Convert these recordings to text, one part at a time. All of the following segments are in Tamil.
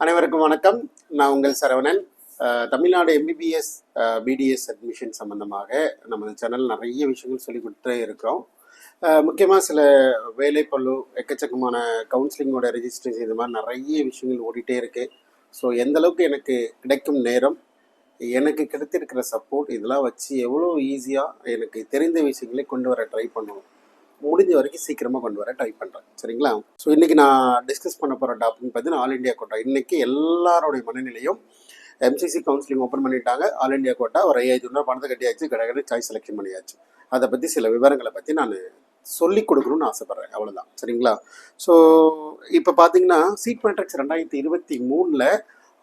அனைவருக்கும் வணக்கம். நான் உங்கள் Saravanan. Tamil Nadu MBBS BDS admission சம்மந்தமாக நமது சேனல் நிறைய விஷயங்கள் சொல்லி கொடுத்துட்டே இருக்கிறோம். முக்கியமாக சில வேலைப்பளு, எக்கச்சக்கமான கவுன்சிலிங்கோட ரெஜிஸ்ட்ரேஷன், இது மாதிரி நிறைய விஷயங்கள் ஓடிட்டே இருக்குது. ஸோ எந்தளவுக்கு எனக்கு கிடைக்கும் நேரம், எனக்கு கிடைத்திருக்கிற சப்போர்ட், இதெல்லாம் வச்சு எவ்வளோ ஈஸியாக எனக்கு தெரிந்த விஷயங்களை கொண்டு வர ட்ரை பண்ணுவோம். முடிஞ்ச வரைக்கும் சீக்கிரமாக கொண்டு வர ட்ரை பண்ணுறேன். சரிங்களா? ஸோ இன்றைக்கி நான் டிஸ்கஸ் பண்ண போகிற டாபிக் பார்த்தீங்கன்னா ஆல் இண்டியா கோட்டா. இன்றைக்கி எல்லாரோடைய மனநிலையும் எம்சிசி கவுன்சிலிங் ஓப்பன் பண்ணிட்டாங்க. ஆல் இண்டியா கோட்டா ஒரு 5,000 பணத்தை கட்டியாச்சு, கடற்கரை சாய்ஸ் செலெக்ஷன் பண்ணியாச்சு. அதை பற்றி சில விவரங்களை பற்றி நான் சொல்லி கொடுக்கணும்னு ஆசைப்பட்றேன். அவ்வளோதான். சரிங்களா? ஸோ இப்போ பார்த்தீங்கன்னா சீட் மேட்ரிக்ஸ் 2023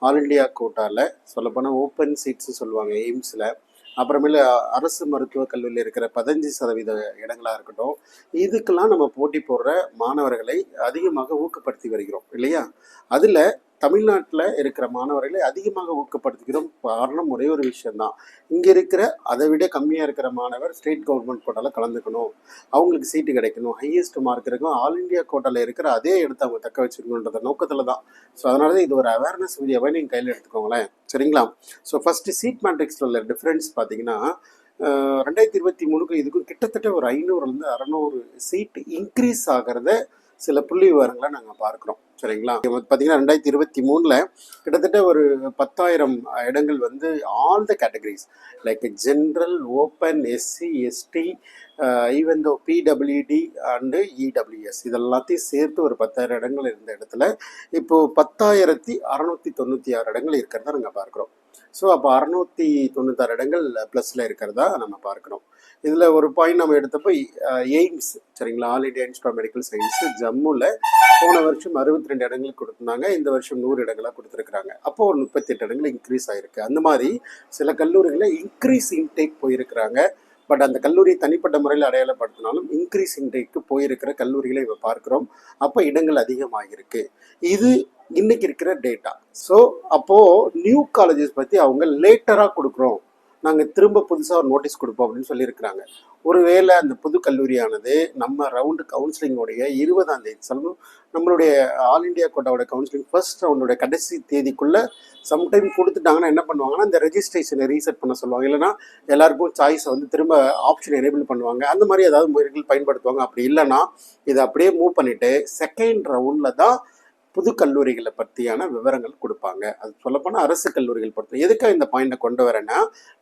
ஆல் இண்டியா கோட்டாவில் சொல்லப்போனால் ஓப்பன் சீட்ஸு சொல்லுவாங்க எய்ம்ஸில், அப்புறமேல அரசு மருத்துவக் கல்லூரியில் இருக்கிற 15% இடங்களாக இருக்கட்டும், இதுக்கெல்லாம் நம்ம போட்டி போடுற மாணவர்களை அதிகமாக ஊக்கப்படுத்தி வருகிறோம் இல்லையா? அதில் தமிழ்நாட்டில் இருக்கிற மாணவர்களை அதிகமாக ஊக்கப்படுத்துகிறோம். காரணம் ஒரே ஒரு விஷயந்தான், இங்கே இருக்கிற அதை விட கம்மியாக இருக்கிற மாணவர் ஸ்டேட் கவர்மெண்ட் கோட்டாவில் கலந்துக்கணும், அவங்களுக்கு சீட்டு கிடைக்கணும், ஹையஸ்ட் மார்க் இருக்கும், ஆல் இண்டியா கோட்டாவில் இருக்கிற அதே இடத்தை அவங்க தக்க வச்சுக்கணுன்ற நோக்கத்தில் தான். ஸோ அதனால தான் இது ஒரு அவேர்னஸ் வீடியோவை நீங்கள் கையில் எடுத்துக்கோங்களேன். சரிங்களா? ஸோ ஃபஸ்ட்டு சீட் மேட்ரிக்ஸில் உள்ள டிஃப்ரென்ஸ் பார்த்தீங்கன்னா 2023 இதுக்கும் கிட்டத்தட்ட ஒரு 500லேருந்து 600 சீட் இன்க்ரீஸ் ஆகிறத சில புள்ளி விவரங்களை நாங்கள் பார்க்குறோம். சரிங்களா? பார்த்தீங்கன்னா 2023 கிட்டத்தட்ட ஒரு 10,000 இடங்கள் வந்து all the categories like general, open, SC, ST, even though PWD and EWS இதெல்லாத்தையும் சேர்த்து ஒரு 10,000 இடங்கள் இருந்த இடத்துல இப்போது 10,696 இடங்கள் இருக்கிறதா நாங்கள் பார்க்குறோம். ஸோ அப்போ 696 இடங்கள் ப்ளஸில் இருக்கிறதா நம்ம பார்க்குறோம். இதில் ஒரு பாயிண்ட் நம்ம எடுத்தப்போ எய்ம்ஸ், சரிங்களா, all India institute of medical science ஜம்முவில் போன வருஷம் 62 இடங்களுக்கு கொடுத்துருந்தாங்க, இந்த வருஷம் 100 இடங்களாக கொடுத்துருக்குறாங்க. அப்போது ஒரு 38 இடங்கள் இன்க்ரீஸ் ஆகிருக்கு. அந்த மாதிரி சில கல்லூரிகளில் இன்க்ரீஸ் இன்டேக் போயிருக்கிறாங்க. பட் அந்த கல்லூரியை தனிப்பட்ட முறையில் அடையாளப்படுத்தினாலும் இன்க்ரீஸ் இன்டேக்கு போயிருக்கிற கல்லூரிகளை இப்போ பார்க்குறோம். அப்போ இடங்கள் அதிகமாகிருக்கு. இது இன்னைக்கு இருக்கிற டேட்டா. ஸோ அப்போது நியூ காலேஜஸ் பற்றி அவங்க லேட்டராக கொடுக்குறோம், நாங்கள் திரும்ப புதுசாக ஒரு நோட்டீஸ் கொடுப்போம் அப்படின்னு சொல்லியிருக்கிறாங்க. ஒருவேளை அந்த புது கல்லூரியானது நம்ம ரவுண்டு கவுன்சிலிங்கோடைய 20ஆம் தேதி சொல்லணும், நம்மளுடைய ஆல் இண்டியா கோட்டாவோட கவுன்சிலிங் ஃபர்ஸ்ட் ரவுண்டோட கடைசி தேதிக்குள்ளே சம்டைம் கொடுத்துட்டாங்கன்னா என்ன பண்ணுவாங்கன்னா இந்த ரெஜிஸ்ட்ரேஷனை ரீசெட் பண்ண சொல்லுவாங்க, இல்லைனா எல்லாருக்கும் சாய்ஸை வந்து திரும்ப ஆப்ஷன் எனேபிள் பண்ணுவாங்க. அந்த மாதிரி ஏதாவது முறைகள் பயன்படுத்துவாங்க. அப்படி இல்லைன்னா இதை அப்படியே மூவ் பண்ணிவிட்டு செகண்ட் ரவுண்டில் தான் புது கல்லூரிகளை பற்றியான விவரங்கள் கொடுப்பாங்க. அது சொல்லப்போனால் அரசு கல்லூரிகள் பொறுத்து. எதுக்காக இந்த பாயிண்டை கொண்டு வரேன்னா,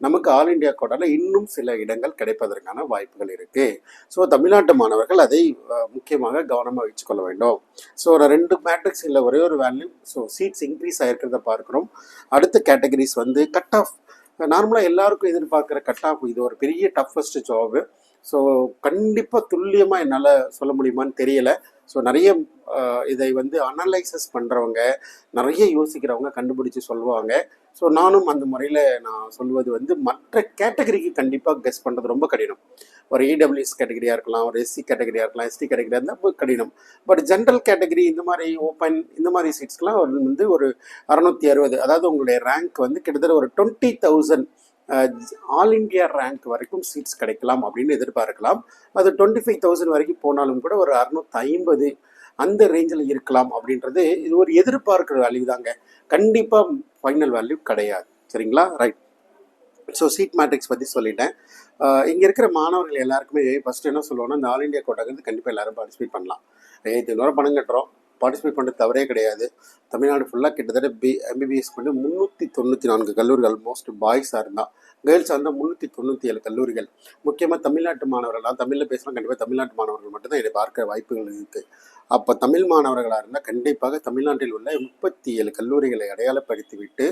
நமக்கு ஆல் இண்டியா கோட்டாவில் இன்னும் சில இடங்கள் கிடைப்பதற்கான வாய்ப்புகள் இருக்குது. ஸோ தமிழ்நாட்டு மாணவர்கள் அதை முக்கியமாக கவனமாக வச்சுக்கொள்ள வேண்டும். ஸோ ஒரு 2 மேட்ரிக்ஸ் இல்லை ஒரே ஒரு வேல்யூ. ஸோ சீட்ஸ் இன்க்ரீஸ் ஆகிருக்கிறத பார்க்குறோம். அடுத்த கேட்டகரிஸ் வந்து கட் ஆஃப். நார்மலாக எல்லாருக்கும் எதிர்பார்க்குற கட் ஆஃப் இது ஒரு பெரிய டஃபஸ்ட் ஜாபு. ஸோ கண்டிப்பாக துல்லியமாக என்னால் சொல்ல முடியுமான்னு தெரியலை. ஸோ நிறைய இதை வந்து அனலைசஸ் பண்ணுறவங்க, நிறைய யோசிக்கிறவங்க கண்டுபிடிச்சி சொல்லுவாங்க. ஸோ நானும் அந்த முறையில் நான் சொல்வது வந்து மற்ற கேட்டகரிக்கு கண்டிப்பாக கெஸ் பண்ணுறது ரொம்ப கடினம். ஒரு இடபிள்யூஎஸ் கேட்டகரியாக இருக்கலாம், ஒரு எஸ்சி கேட்டகரியாக இருக்கலாம், எஸ்டி கேட்டகரியாக இருந்தால் ரொம்ப கடினம். பட் ஜென்ரல் கேட்டகரி இந்த மாதிரி ஓப்பன் இந்த மாதிரி சீட்ஸ்க்கெலாம் வந்து ஒரு 660, அதாவது உங்களுடைய ரேங்க் வந்து கிட்டத்தட்ட ஒரு 20,000 ஆல் இண்டியா ரேங்க் வரைக்கும் சீட்ஸ் கிடைக்கலாம் அப்படின்னு எதிர்பார்க்கலாம். அது 25,000 வரைக்கும் போனாலும் கூட ஒரு 650 அந்த ரேஞ்சில் இருக்கலாம் அப்படின்றது இது ஒரு எதிர்பார்க்குற வேல்யூ தாங்க. கண்டிப்பாக ஃபைனல் வேல்யூ கிடையாது. சரிங்களா? ரைட். ஸோ சீட் மேட்ரிக்ஸ் பற்றி சொல்லிட்டேன். இங்கே இருக்கிற மாணவர்கள் எல்லாருக்குமே ஃபஸ்ட்டு என்ன சொல்லுவோன்னா, இந்த ஆல் இண்டியா கோட்டாக்கு கண்டிப்பாக எல்லோரும் பார்ட்டிசிபேட் பண்ணலாம். 500 பணம் கட்டுறோம், பார்ட்டிசிபேட் பண்ணுறது தவறே கிடையாது. தமிழ்நாடு ஃபுல்லாக கிட்டத்தட்ட எம்பிபிஎஸ் பண்ணி 394 கல்லூரிகள், மோஸ்ட் பாய்ஸாக இருந்தால். கேர்ள்ஸாக இருந்தால் 397 கல்லூரிகள். முக்கியமாக தமிழ்நாட்டு மாணவர்களாக தமிழில் பேசுகிறோம், கண்டிப்பாக தமிழ்நாட்டு மாணவர்கள் மட்டும்தான் இதை பார்க்க வாய்ப்புகள் இருக்குது. அப்போ தமிழ் மாணவர்களாக இருந்தால் கண்டிப்பாக தமிழ்நாட்டில் உள்ள 37 கல்லூரிகளை அடையாளப்படுத்தி விட்டு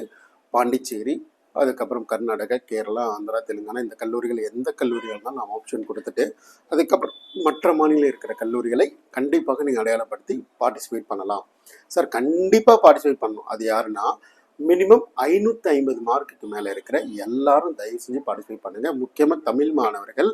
பாண்டிச்சேரி, அதுக்கப்புறம் கர்நாடகா, கேரளா, ஆந்திரா, தெலுங்கானா இந்த கல்லூரிகள் எந்த கல்லூரியாக இருந்தாலும் நாம் ஆப்ஷன் கொடுத்துட்டு அதுக்கப்புறம் மற்ற மாநிலம் இருக்கிற கல்லூரிகளை கண்டிப்பாக நீங்கள் அடையாளப்படுத்தி பார்ட்டிசிபேட் பண்ணலாம். சார் கண்டிப்பாக பார்ட்டிசிபேட் பண்ணணும். அது யாருன்னா மினிமம் 550 மார்க்குக்கு மேலே இருக்கிற எல்லாரும் தயவு செஞ்சு பார்ட்டிசிபேட் பண்ணுங்கள். முக்கியமாக தமிழ் மாணவர்கள்.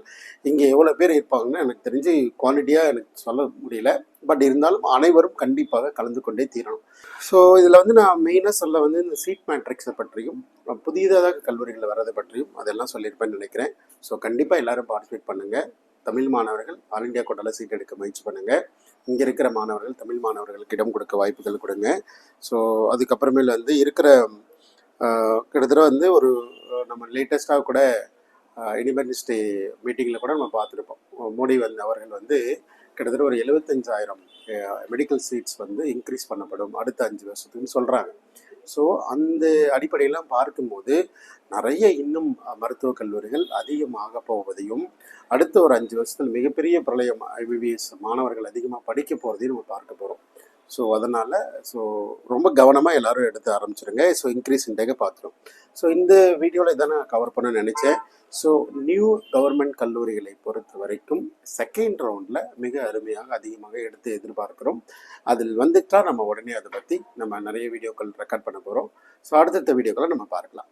இங்கே எவ்வளோ பேர் இருப்பாங்கன்னு எனக்கு தெரிஞ்சு குவான்டிட்டியாக எனக்கு சொல்ல முடியல. பட் இருந்தாலும் அனைவரும் கண்டிப்பாக கலந்து கொண்டே தீரணும். ஸோ இதில் வந்து நான் மெயினாக சொல்ல வந்து இந்த சீட் மேட்ரிக்ஸை பற்றியும் புதிதாக கல்லூரிகளில் வர்றதை பற்றியும் அதெல்லாம் சொல்லியிருப்பேன்னு நினைக்கிறேன். ஸோ கண்டிப்பாக எல்லோரும் பார்ட்டிசிபேட் பண்ணுங்கள். தமிழ் மாணவர்கள் ஆல் இண்டியா கோட்டாவில் சீட் எடுக்க முயற்சி பண்ணுங்கள். இங்கே இருக்கிற மாணவர்கள், தமிழ் மாணவர்களுக்கு இடம் கொடுக்க வாய்ப்புகள் கொடுங்க. ஸோ அதுக்கப்புறமேல வந்து இருக்கிற கிட்டத்தட்ட வந்து ஒரு நம்ம லேட்டஸ்ட்டாக கூட இண்டிபெண்டன்ஸ் டே மீட்டிங்கில் கூட நம்ம பார்த்துருப்போம். மோடி அவர்கள் வந்து கிட்டத்தட்ட ஒரு 75,000 மெடிக்கல் சீட்ஸ் வந்து இன்க்ரீஸ் பண்ணப்படும் அடுத்த 5 வருஷத்துக்குன்னு சொல்கிறாங்க. ஸோ அந்த அடிப்படையெல்லாம் பார்க்கும்போது நிறைய இன்னும் மருத்துவக் கல்லூரிகள் அதிகமாக போவதையும் அடுத்த ஒரு 5 வருஷத்தில் மிகப்பெரிய பிரளயம் ஐபிபிஎஸ் மாணவர்கள் அதிகமாக படிக்க போகிறதையும் நம்ம பார்க்க போகிறோம். ஸோ அதனால் ரொம்ப கவனமாக எல்லோரும் எடுத்து ஆரம்பிச்சிருங்க. ஸோ இன்க்ரீஸ் இன்டேக்கை பார்த்துரும். ஸோ இந்த வீடியோவில் இதை நான் கவர் பண்ண நினச்சேன். ஸோ நியூ கவர்மெண்ட் கல்லூரிகளை பொறுத்த வரைக்கும் செகண்ட் ரவுண்டில் மிக அருமையாக அதிகமாக எடுத்து எதிர்பார்க்கிறோம். அதில் வந்துட்டால் நம்ம உடனே அதை பற்றி நம்ம நிறைய வீடியோக்கள் ரெக்கார்ட் பண்ண போகிறோம். ஸோ அடுத்தடுத்த வீடியோக்களை நம்ம பார்க்கலாம்.